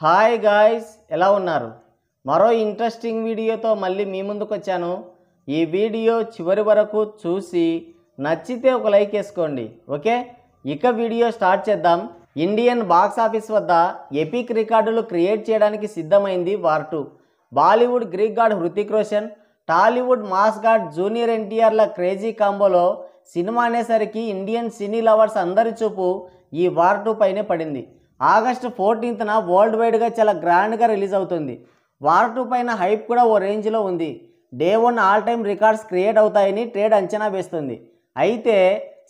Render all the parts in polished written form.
Hi guys, ఎలా ఉన్నారు? మరో ఇంట్రెస్టింగ్ వీడియోతో మళ్ళీ మీ ముందుకు వచ్చాను. ఈ వీడియో చివరి వరకు చూసి నచ్చితే ఒక లైక్ వేసుకోండి. ఓకే, ఇక వీడియో స్టార్ట్ చేద్దాం. ఇండియన్ బాక్స్ ఆఫీస్ వద్ద ఎపిక్ రికార్డులు క్రియేట్ చేయడానికి సిద్ధమైంది war 2. Bollywood greek god Hrithik Roshan, Tollywood mass god junior ఎన్టీఆర్ల క్రేజీ కాంబోలో సినిమా అనేసరికి ఇండియన్ సినీ లవర్స్ అందరి చూపు ఈ వార్ 2 పైనే పడింది. ఆగస్టు 14న వరల్డ్ వైడ్గా చాలా గ్రాండ్గా రిలీజ్ అవుతుంది. వార్ 2 పైన హైప్ కూడా ఓ రేంజ్లో ఉంది. Day 1 all time records create అవుతాయని ట్రేడ్ అంచనా వేస్తుంది. అయితే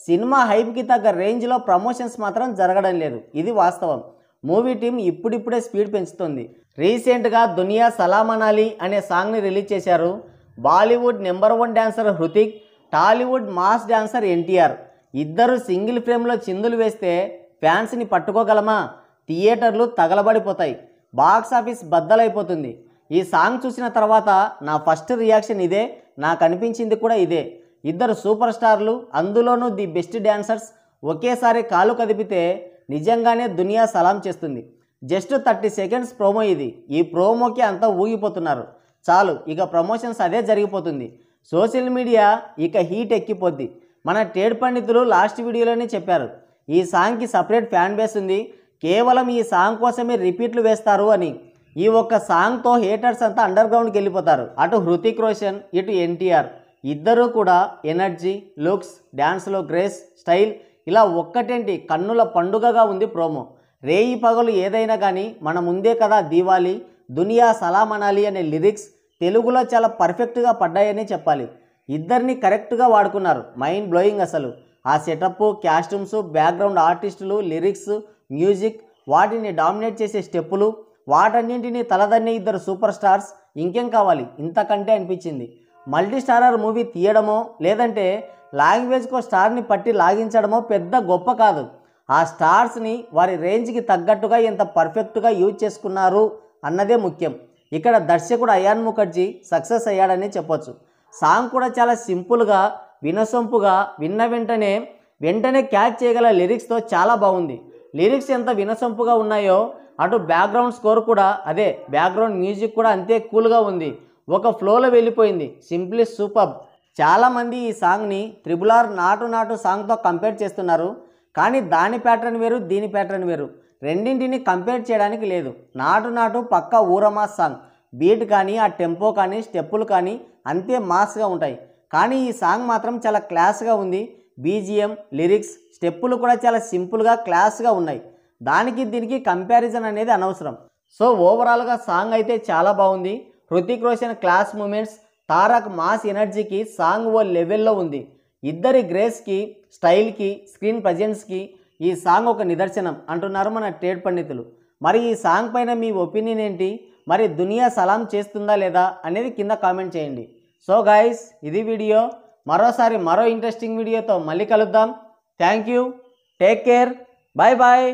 సినిమా హైప్కి తగ్గ రేంజ్లో ప్రమోషన్స్ మాత్రం జరగడం లేదు. ఇది వాస్తవం. మూవీ టీం ఇప్పుడిప్పుడే స్పీడ్ పెంచుతుంది. రీసెంట్గా దునియా సలాం అనాలి అనే సాంగ్ని రిలీజ్ చేశారు. Bollywood number 1 dancer Hrithik, Tollywood mass dancer NTR ఇద్దరు సింగిల్ ఫ్రేమ్లో చిందులు వేస్తే ఫ్యాన్స్ని పట్టుకోగలమా? థియేటర్లు తగలబడిపోతాయి, బాక్స్ ఆఫీస్ బద్దలైపోతుంది. ఈ సాంగ్ చూసిన తర్వాత నా ఫస్ట్ రియాక్షన్ ఇదే, నాకు అనిపించింది కూడా ఇదే. ఇద్దరు సూపర్ స్టార్లు, అందులోనూ ది బెస్ట్ డాన్సర్స్ ఒకేసారి కాలు కదిపితే నిజంగానే దునియా సలాం చేస్తుంది. జస్ట్ 30 సెకండ్స్ ప్రోమో ఇది. ఈ ప్రోమోకి అంతా ఊగిపోతున్నారు. చాలు, ఇక ప్రమోషన్స్ అదే జరిగిపోతుంది. సోషల్ మీడియా ఇక హీట్ ఎక్కిపోద్ది. మన ట్రేడ్ పండితులు లాస్ట్ వీడియోలోనే చెప్పారు, ఈ సాంగ్కి సపరేట్ ఫ్యాన్ బేస్ ఉంది, కేవలం ఈ సాంగ్ కోసమే రిపీట్లు వేస్తారు అని. ఈ ఒక్క సాంగ్తో హేటర్స్ అంతా అండర్ గ్రౌండ్కి వెళ్ళిపోతారు. అటు హృతిక్ రోషన్, ఇటు ఎన్టీఆర్ ఇద్దరూ కూడా ఎనర్జీ, లుక్స్, డ్యాన్స్లో గ్రేస్, స్టైల్ ఇలా ఒక్కటేంటి కన్నుల పండుగగా ఉంది ప్రోమో. రేయి పగలు ఏదైనా కానీ మన ముందే కదా దీవాలి, దునియా సలాం అనాలి అనే లిరిక్స్ తెలుగులో చాలా పర్ఫెక్ట్గా పడ్డాయని చెప్పాలి. ఇద్దరిని కరెక్ట్గా వాడుకున్నారు. మైండ్ బ్లోయింగ్ అసలు. ఆ సెటప్, కాస్ట్యూమ్స్, బ్యాక్గ్రౌండ్ ఆర్టిస్టులు, లిరిక్స్, మ్యూజిక్, వాటిని డామినేట్ చేసే స్టెప్పులు, వాటన్నింటినీ తలదన్నే ఇద్దరు సూపర్ స్టార్స్. ఇంకేం కావాలి ఇంతకంటే అనిపించింది. మల్టీ స్టారర్ మూవీ తీయడమో లేదంటే లాంగ్వేజ్కో స్టార్ని పట్టి లాగించడమో పెద్ద గొప్ప కాదు. ఆ స్టార్స్ని వారి రేంజ్కి తగ్గట్టుగా ఎంత పర్ఫెక్ట్గా యూజ్ చేసుకున్నారు అన్నదే ముఖ్యం. ఇక్కడ దర్శకుడు అయాన్ ముఖర్జీ సక్సెస్ అయ్యాడని చెప్పొచ్చు. సాంగ్ కూడా చాలా సింపుల్గా, వినసొంపుగా, విన్న వెంటనే క్యాచ్ చేయగల లిరిక్స్తో చాలా బాగుంది. లిరిక్స్ ఎంత వినసొంపుగా ఉన్నాయో అటు బ్యాక్గ్రౌండ్ స్కోర్ కూడా అదే. బ్యాక్గ్రౌండ్ మ్యూజిక్ కూడా అంతే కూల్గా ఉంది. ఒక ఫ్లోలో వెళ్ళిపోయింది. Simply super. చాలామంది ఈ సాంగ్ని RRR నాటు సాంగ్తో కంపేర్ చేస్తున్నారు. కానీ దాని ప్యాటర్న్ వేరు, దీని ప్యాటర్న్ వేరు. రెండింటిని కంపేర్ చేయడానికి లేదు. నాటు పక్కా ఊరమాస్ సాంగ్. బీట్ కానీ, ఆ టెంపో కానీ, స్టెప్పులు కానీ అంతే మాస్గా ఉంటాయి. కానీ ఈ సాంగ్ మాత్రం చాలా క్లాస్గా ఉంది. బీజిఎం, లిరిక్స్, స్టెప్పులు కూడా చాలా సింపుల్గా, క్లాస్గా ఉన్నాయి. దానికి దీనికి కంపారిజన్ అనేది అనవసరం. సో ఓవరాల్గా సాంగ్ అయితే చాలా బాగుంది. Hrithik Roshan class moments, Tarak mass ఎనర్జీకి సాంగ్ ఓ లెవెల్లో ఉంది. ఇద్దరి గ్రేస్కి, స్టైల్కి, స్క్రీన్ ప్రజెన్స్కి ఈ సాంగ్ ఒక నిదర్శనం అంటున్నారు మన ట్రేడ్ పండితులు. మరి ఈ సాంగ్ పైన మీ ఒపీనియన్ ఏంటి? మరి దునియా సలాం చేస్తుందా లేదా అనేది కింద కామెంట్ చేయండి. సో గాయస్, ఇది వీడియో. మరోసారి మరో ఇంట్రెస్టింగ్ వీడియోతో మళ్ళీ కలుద్దాం. Thank you, take care, bye bye.